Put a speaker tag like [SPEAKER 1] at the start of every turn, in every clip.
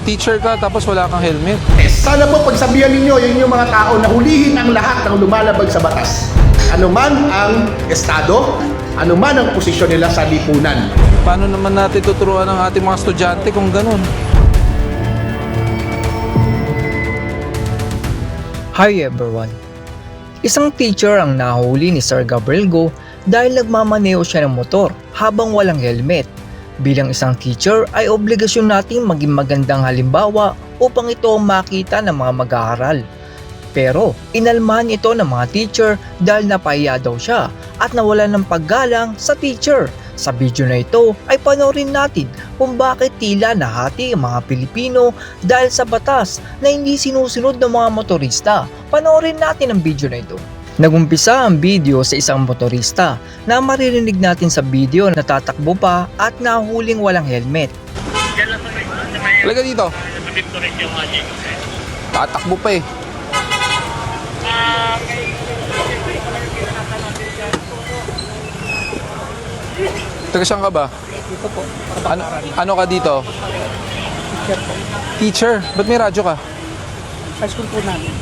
[SPEAKER 1] teacher ka tapos wala kang helmet.
[SPEAKER 2] Sana po pagsabihan ninyo yung mga tao na hulihin ang lahat ng lumalabag sa batas. Ano man ang estado, ano man ang posisyon nila sa lipunan.
[SPEAKER 1] Paano naman natin tuturuan ang ating mga estudyante kung ganun?
[SPEAKER 3] Hi everyone! Isang teacher ang nahuli ni Sir Gabriel Go dahil nagmamaneo siya ng motor habang walang helmet. Bilang isang teacher ay obligasyon nating maging magandang halimbawa upang ito makita ng mga mag-aaral. Pero inalmahan ito ng mga teacher dahil napahiya daw siya at nawala ng paggalang sa teacher. Sa video na ito ay panoorin natin kung bakit tila nahati ang mga Pilipino dahil sa batas na hindi sinusunod ng mga motorista. Panoorin natin ang video na ito. Nagumpisa ang video sa isang motorista na maririnig natin sa video na tatakbo pa at nahuling walang helmet.
[SPEAKER 1] Talaga dito. Tatakbo pa eh. Taga saan ka ba?
[SPEAKER 4] Dito po.
[SPEAKER 1] Ano ka dito?
[SPEAKER 4] Teacher po.
[SPEAKER 1] Teacher? Ba't may radyo ka?
[SPEAKER 4] Sa school po namin.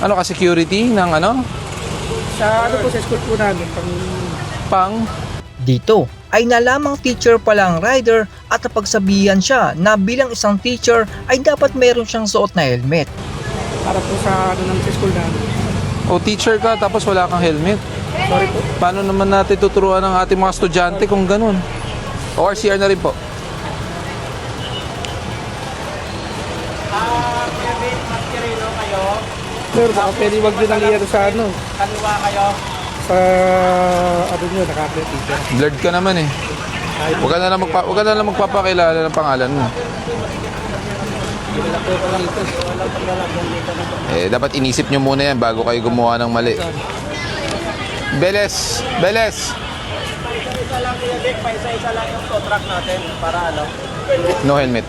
[SPEAKER 1] Ano ka, security ng ano?
[SPEAKER 4] Sa school po namin.
[SPEAKER 1] Pang?
[SPEAKER 3] Dito ay nalamang teacher pala ang rider at napagsabihan siya na bilang isang teacher ay dapat meron siyang suot na helmet.
[SPEAKER 4] Para po sa school namin.
[SPEAKER 1] O teacher ka tapos wala kang helmet.
[SPEAKER 4] Sorry po.
[SPEAKER 1] Paano naman natin tuturuan ang ating mga estudyante kung ganun? O RCR na rin po.
[SPEAKER 4] Sir, baka pwede wag din ang iyan sa ano. Kaliwa kayo. Sa nyo, naka-update teacher.
[SPEAKER 1] Blurred ka naman eh. Huwag ka na lang magpapakilala ng pangalan mo. Eh, dapat inisip nyo muna yan bago kayo gumawa ng mali. Beles! Beles!
[SPEAKER 5] Isa lang yung tow truck natin para ano.
[SPEAKER 1] No helmet.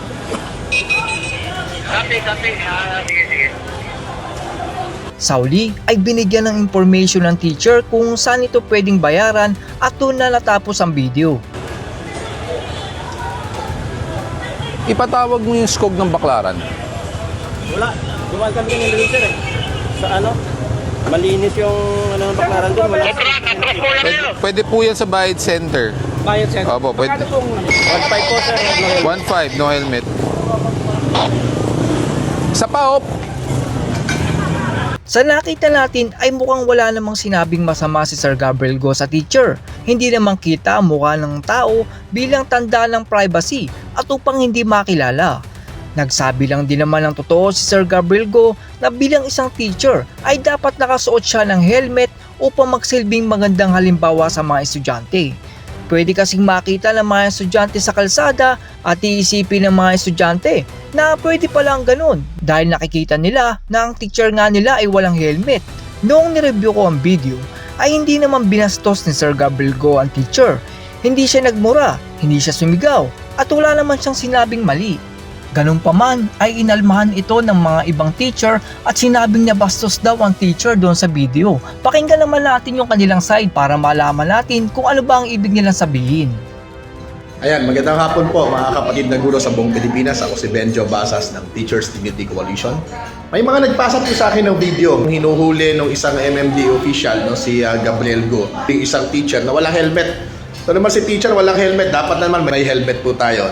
[SPEAKER 5] Copy. Sige.
[SPEAKER 3] Sa huli ay binigyan ng information ng teacher kung saan ito pwedeng bayaran at doon na natapos ang video.
[SPEAKER 1] Ipatawag mo yung skog ng Baklaran.
[SPEAKER 5] Wala. Dumaan kami ng sir eh. Sa ano? Malinis yung ano ng Baklaran doon. Wala.
[SPEAKER 1] Pwede po yan sa Bayad Center.
[SPEAKER 4] Bayad sir.
[SPEAKER 1] Opo, pwede.
[SPEAKER 4] Magkano pong
[SPEAKER 5] 1.5 po sir.
[SPEAKER 1] 1.5, no helmet. Sa PAOP.
[SPEAKER 3] Sa nakita natin ay mukhang wala namang sinabing masama si Sir Gabriel Go sa teacher. Hindi naman kita ang mukha ng tao bilang tanda ng privacy at upang hindi makilala. Nagsabi lang din naman ng totoo si Sir Gabriel Go na bilang isang teacher ay dapat nakasuot siya ng helmet upang magsilbing magandang halimbawa sa mga estudyante. Pwede kasing makita ng mga estudyante sa kalsada at iisipin ng mga estudyante na pwede palang ganun dahil nakikita nila na ang teacher nga nila ay walang helmet. Noong nireview ko ang video ay hindi naman binastos ni Sir Gabriel Go ang teacher. Hindi siya nagmura, hindi siya sumigaw at wala naman siyang sinabing mali. Ganun pa man ay inalmahan ito ng mga ibang teacher at sinabing nabastos daw ang teacher doon sa video. Pakinggan naman natin yung kanilang side para malaman natin kung ano ba ang ibig nilang sabihin.
[SPEAKER 2] Ayan, magandang hapon po mga kapatid na guro sa buong Pilipinas. Ako si Benjo Basas ng Teachers Dignity Coalition. May mga nagpasa po sa akin ng video hinuhuli ng isang MMD official, no, si Gabriel Go, yung isang teacher na walang helmet. So naman si teacher walang helmet, dapat naman may helmet po tayo.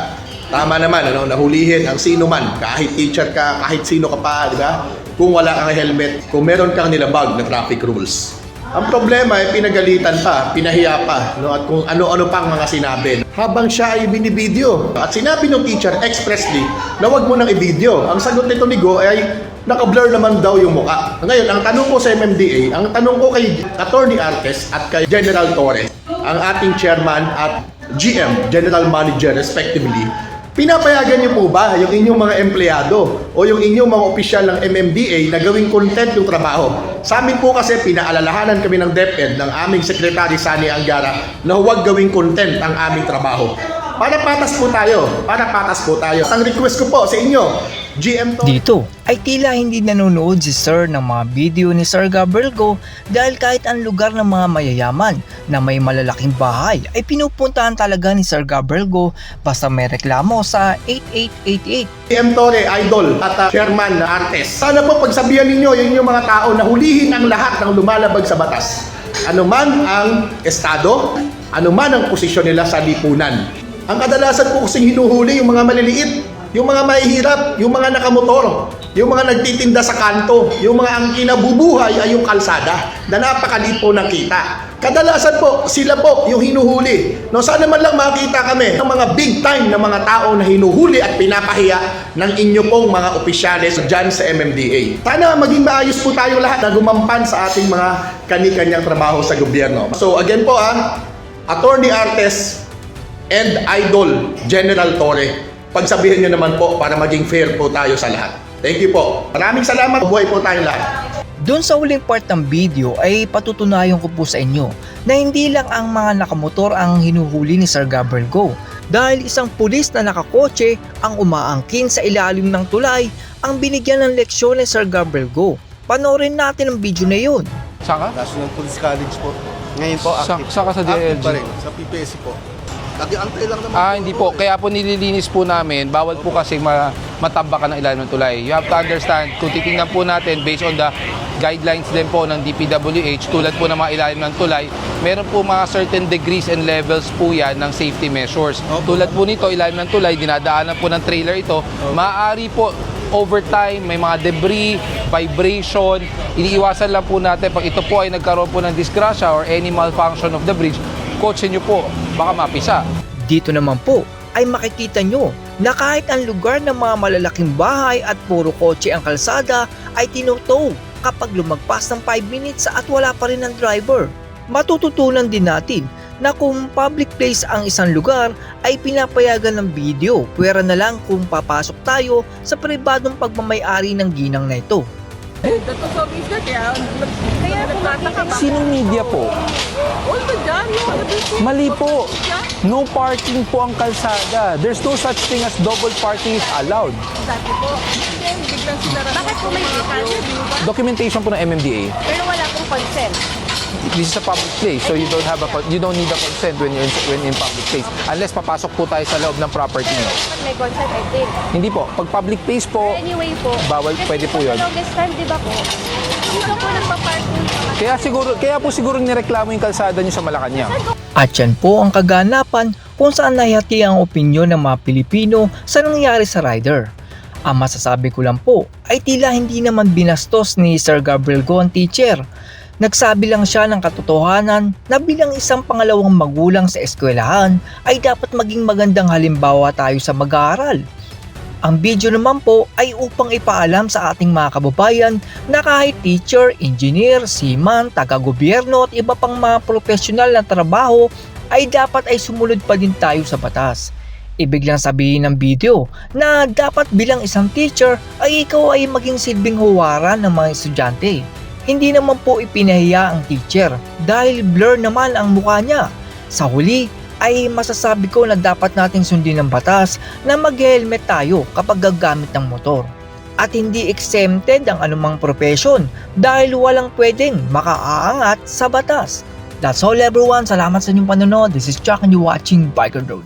[SPEAKER 2] Tama naman, ano, nahulihin ang sino man, kahit teacher ka, kahit sino ka pa, di ba? Kung wala kang helmet, kung meron kang nilabag na traffic rules. Ang problema ay pinagalitan pa, pinahiya pa, no? At kung ano-ano pang mga sinabi. Habang siya ay binibideo. At sinabi ng teacher expressly na wag mo nang i-video. Ang sagot nito ni Go ay naka-blur naman daw yung mukha. Ngayon, ang tanong ko sa MMDA, ang tanong ko kay Attorney Artes at kay General Torres, ang ating chairman at GM, General Manager respectively, pinapayagan niyo po ba yung inyong mga empleyado o yung inyong mga opisyal ng MMDA na gawing content yung trabaho? Sa amin po kasi pinaalalahanan kami ng DepEd ng aming Secretary Sani Angara na huwag gawing content ang aming trabaho. Para patas po tayo. Para patas po tayo. Ang request ko po sa inyo, GM to.
[SPEAKER 3] Dito ay tila hindi nanonood si Sir ng mga video ni Sir Gabriel Go dahil kahit ang lugar ng mga mayayaman na may malalaking bahay ay pinupuntahan talaga ni Sir Gabriel Go basta may reklamo sa 8888.
[SPEAKER 2] GM Torre, Idol, at Chairman na Artes. Sana po pagsabihan ninyo yung mga tao na hulihin ang lahat ng lumalabag sa batas. Ano man ang estado, ano man ang posisyon nila sa lipunan. Ang kadalasan po kasing hinuhuli yung mga maliliit, yung mga mahihirap, yung mga nakamotor, yung mga nagtitinda sa kanto, yung mga ang kinabubuhay ay yung kalsada na napakaliit po ng kita. Kadalasan po, sila po yung hinuhuli. No, sana man lang makita kami ng mga big time na mga tao na hinuhuli at pinapahiya ng inyo pong mga opisyales dyan sa MMDA. Sana maging maayos po tayong lahat na gumampan sa ating mga kani-kanyang trabaho sa gobyerno. So again po Attorney Artes and Idol General Torre, pagsabihin nyo naman po para maging fair po tayo sa lahat. Thank you po. Maraming salamat. Buhay po tayong lahat.
[SPEAKER 3] Doon sa huling part ng video ay patutunayan ko po sa inyo na hindi lang ang mga nakamotor ang hinuhuli ni Sir Gabriel Go dahil isang pulis na nakakotse ang umaangkin sa ilalim ng tulay ang binigyan ng leksyon ni Sir Gabriel Go. Panoorin natin ang video na yun.
[SPEAKER 1] Saan ka?
[SPEAKER 6] National Police College po. Ngayon po, active.
[SPEAKER 1] Saan ka sa
[SPEAKER 6] Active
[SPEAKER 1] DLG?
[SPEAKER 6] pa rin, sa PPSC po. Nag-antay lang naman
[SPEAKER 1] Hindi po. Kaya po nililinis po namin. Bawal po kasi matambakan ng ilalim ng tulay. You have to understand, kung titingnan po natin based on the guidelines din po ng DPWH, tulad po ng mga ilalim ng tulay, meron po mga certain degrees and levels po yan ng safety measures. Tulad po nito, ilalim ng tulay, dinadaanan po ng trailer ito, maaari po over time, may mga debris, vibration, iniiwasan lang po natin pag ito po ay nagkaroon po ng disgrasya or any malfunction of the bridge, kotse nyo po, baka mapisa.
[SPEAKER 3] Dito naman po ay makikita nyo na kahit ang lugar ng mga malalaking bahay at puro kotse ang kalsada ay tinutow kapag lumagpas ng 5 minutes at wala pa rin ang driver. Matututunan din natin na kung public place ang isang lugar ay pinapayagan ng video, pwera na lang kung papasok tayo sa pribadong pagmamayari ng ginang na ito.
[SPEAKER 1] Sinong media po? Mali po. No parking po ang kalsada. There's no such thing as double parking is allowed.
[SPEAKER 7] Bakit po may detalye, di ba?
[SPEAKER 1] Documentation po ng MMDA.
[SPEAKER 7] Pero wala pong consent.
[SPEAKER 1] This is a public place, so you don't need a consent when in public place. Unless papasok po tayo sa loob ng property nyo.
[SPEAKER 7] Pag may consent, I think.
[SPEAKER 1] Hindi po. Pag public place po,
[SPEAKER 7] Anyway po,
[SPEAKER 1] bawal, pwede po yun.
[SPEAKER 7] Kasi longest time, di ba po? Dito po nagpa-parking.
[SPEAKER 1] Kaya po siguro nireklamo yung kalsada nyo sa Malacanang.
[SPEAKER 3] At yan po ang kaganapan kung saan nahihati ang opinyon ng mga Pilipino sa nangyari sa rider. Ang masasabi ko lang po ay tila hindi naman binastos ni Sir Gabriel Go ang teacher. Nagsabi lang siya ng katotohanan na bilang isang pangalawang magulang sa eskwelahan ay dapat maging magandang halimbawa tayo sa mag-aaral. Ang video naman po ay upang ipaalam sa ating mga kababayan na kahit teacher, engineer, seaman, taga-gobyerno at iba pang mga profesional na trabaho ay dapat ay sumunod pa din tayo sa batas. Ibig lang sabihin ng video na dapat bilang isang teacher ay ikaw ay maging silbing huwaran ng mga estudyante. Hindi naman po ipinahiya ang teacher dahil blur naman ang mukha niya. Sa huli ay masasabi ko na dapat nating sundin ang batas na mag-helmet tayo kapag gagamit ng motor. At hindi exempted ang anumang profession dahil walang pwedeng makaaangat sa batas. That's all everyone. Salamat sa inyong panonood. This is Chuck and you're watching Biker Road.